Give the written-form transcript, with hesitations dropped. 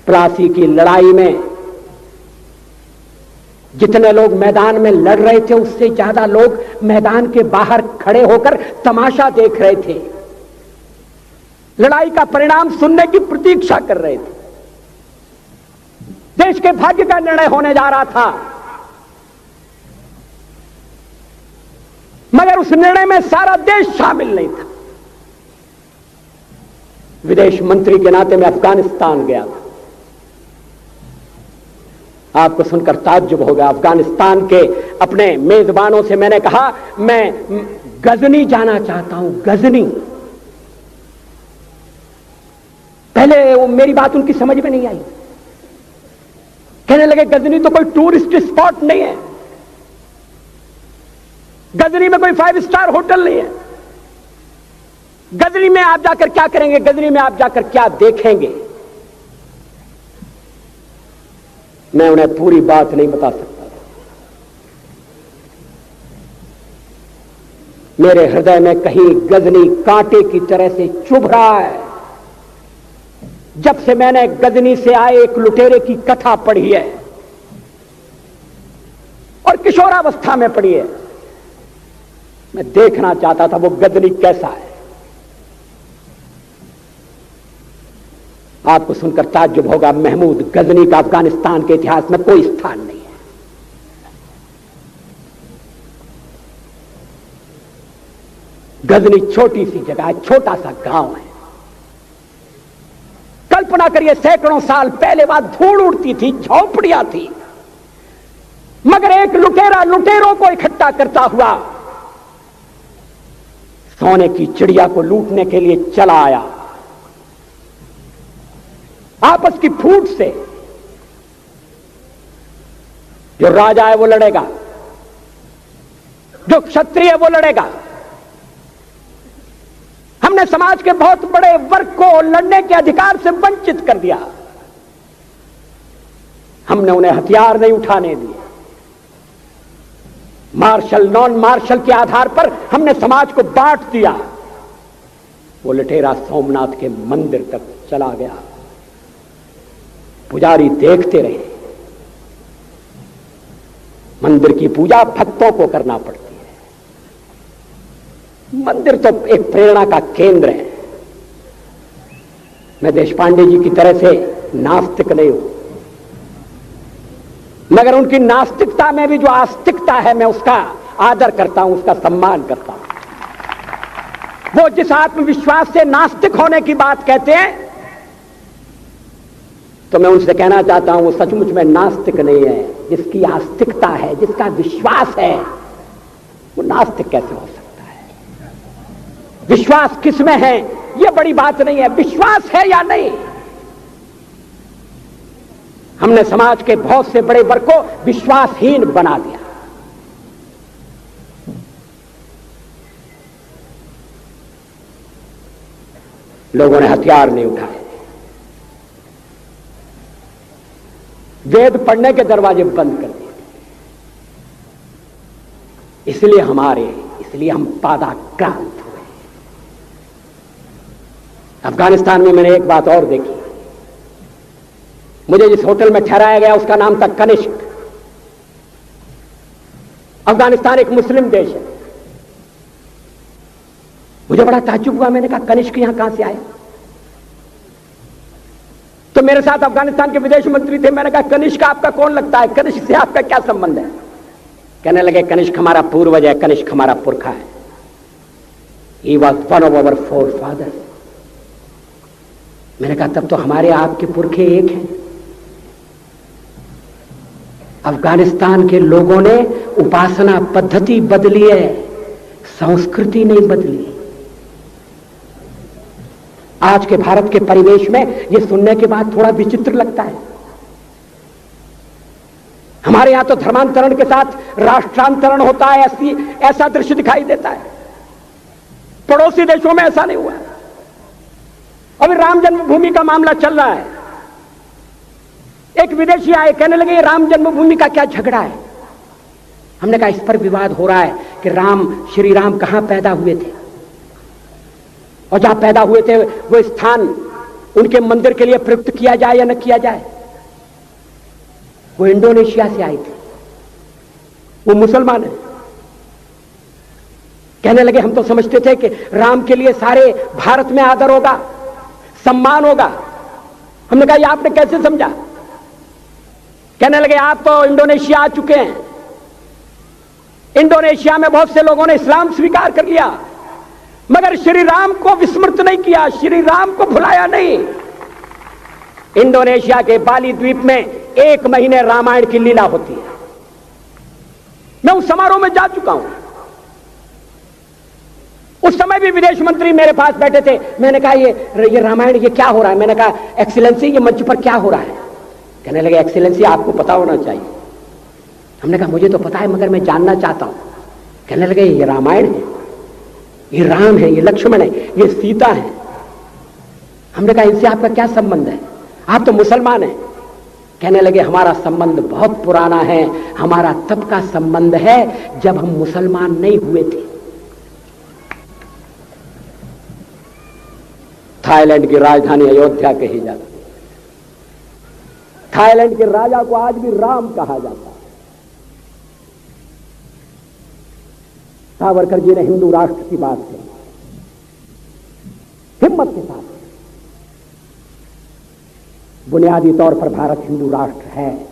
प्लासी की लड़ाई में जितने लोग मैदान में लड़ रहे थे उससे ज्यादा लोग मैदान के बाहर खड़े होकर तमाशा देख रहे थे, लड़ाई का परिणाम सुनने की प्रतीक्षा कर रहे थे। देश के भाग्य का निर्णय होने जा रहा था, मगर उस निर्णय में सारा देश शामिल नहीं था। विदेश मंत्री के नाते मैं अफगानिस्तान गया था। आपको सुनकर ताज्जुब होगा, अफगानिस्तान के अपने मेजबानों से मैंने कहा मैं गजनी जाना चाहता हूं, गजनी। पहले वो मेरी बात उनकी समझ में नहीं आई, कहने लगे गजनी तो कोई टूरिस्ट स्पॉट नहीं है, गजनी में कोई 5 स्टार होटल नहीं है, गजनी में आप जाकर क्या करेंगे, गजनी में आप जाकर क्या देखेंगे। मैं उन्हें पूरी बात नहीं बता सकता था। मेरे हृदय में कहीं गजनी कांटे की तरह से चुभ रहा है। जब से मैंने गजनी से आए एक लुटेरे की कथा पढ़ी है और किशोरावस्था में पढ़ी है, मैं देखना चाहता था वो गजनी कैसा है। आपको सुनकर ताज्जुब होगा, महमूद गजनी का अफगानिस्तान के इतिहास में कोई स्थान नहीं है। गजनी छोटी सी जगह है, छोटा सा गांव है। कल्पना करिए, सैकड़ों साल पहले वहां धूल उड़ती थी, झोंपड़ियां थी, मगर एक लुटेरा लुटेरों को इकट्ठा करता हुआ सोने की चिड़िया को लूटने के लिए चला आया। आपस की फूट से जो राजा है वो लड़ेगा, जो क्षत्रिय है वो लड़ेगा। हमने समाज के बहुत बड़े वर्ग को लड़ने के अधिकार से वंचित कर दिया। हमने उन्हें हथियार नहीं उठाने दिए। मार्शल नॉन मार्शल के आधार पर हमने समाज को बांट दिया। वो लुटेरा सोमनाथ के मंदिर तक चला गया। पुजारी देखते रहे। मंदिर की पूजा भक्तों को करना पड़ती है। मंदिर तो एक प्रेरणा का केंद्र है। मैं देशपांडे जी की तरह से नास्तिक नहीं हूं, मगर उनकी नास्तिकता में भी जो आस्तिकता है मैं उसका आदर करता हूं, उसका सम्मान करता हूं। वो जिस आत्मविश्वास से नास्तिक होने की बात कहते हैं, तो मैं उनसे कहना चाहता हूं वो सचमुच में नास्तिक नहीं है। जिसकी आस्तिकता है, जिसका विश्वास है, वो नास्तिक कैसे हो सकता है? विश्वास किसमें है ये बड़ी बात नहीं है, विश्वास है या नहीं। हमने समाज के बहुत से बड़े वर्ग को विश्वासहीन बना दिया। लोगों ने हथियार नहीं उठाए, वेद पढ़ने के दरवाजे बंद कर दिए। इसलिए हम पादाक्रांत हुए। अफगानिस्तान में मैंने एक बात और देखी। मुझे जिस होटल में ठहराया गया उसका नाम था कनिष्क। अफगानिस्तान एक मुस्लिम देश है। मुझे बड़ा ताज्जुब हुआ। मैंने कहा कनिष्क यहां कहां से आए? तो मेरे साथ अफगानिस्तान के विदेश मंत्री थे। मैंने कहा कनिष्क आपका कौन लगता है? कनिष्क से आपका क्या संबंध है? कहने लगे कनिष्क हमारा पूर्वज है, कनिष्क हमारा पुरखा है। He was one of our forefathers। मैंने कहा तब तो हमारे आपके पुरखे एक हैं। अफगानिस्तान के लोगों ने उपासना पद्धति बदली है, संस्कृति नहीं बदली। आज के भारत के परिवेश में यह सुनने के बाद थोड़ा विचित्र लगता है। हमारे यहां तो धर्मांतरण के साथ राष्ट्रांतरण होता है, ऐसा दृश्य दिखाई देता है। पड़ोसी देशों में ऐसा नहीं हुआ। अभी राम जन्मभूमि का मामला चल रहा है। एक विदेशी आए, कहने लगे राम जन्मभूमि का क्या झगड़ा है? हमने कहा इस पर विवाद हो रहा है कि श्री राम कहां पैदा हुए थे, और जहां पैदा हुए थे वो स्थान उनके मंदिर के लिए प्रयुक्त किया जाए या न किया जाए। वो इंडोनेशिया से आई थी, वो मुसलमान है। कहने लगे हम तो समझते थे कि राम के लिए सारे भारत में आदर होगा, सम्मान होगा। हमने कहा ये आपने कैसे समझा? कहने लगे आप तो इंडोनेशिया आ चुके हैं, इंडोनेशिया में बहुत से लोगों ने इस्लाम स्वीकार कर लिया, मगर श्री राम को विस्मृत नहीं किया, श्री राम को भुलाया नहीं। इंडोनेशिया के बाली द्वीप में 1 महीने रामायण की लीला होती है। मैं उस समारोह में जा चुका हूं। उस समय भी विदेश मंत्री मेरे पास बैठे थे। मैंने कहा ये रामायण ये क्या हो रहा है? मैंने कहा एक्सीलेंसी ये मंच पर क्या हो रहा है? कहने लगे एक्सीलेंसी आपको पता होना चाहिए। हमने कहा मुझे तो पता है मगर मैं जानना चाहता हूं। कहने लगे ये रामायण है, ये राम है, ये लक्ष्मण है, ये सीता है। हमने कहा इनसे आपका क्या संबंध है? आप तो मुसलमान हैं। कहने लगे हमारा संबंध बहुत पुराना है, हमारा तब का संबंध है जब हम मुसलमान नहीं हुए थे। थाईलैंड की राजधानी अयोध्या कही जाती है। थाईलैंड के राजा को आज भी राम कहा जाता है। सावरकर जी ने हिंदू राष्ट्र की बात कही, हिम्मत के साथ। बुनियादी तौर पर भारत हिंदू राष्ट्र है,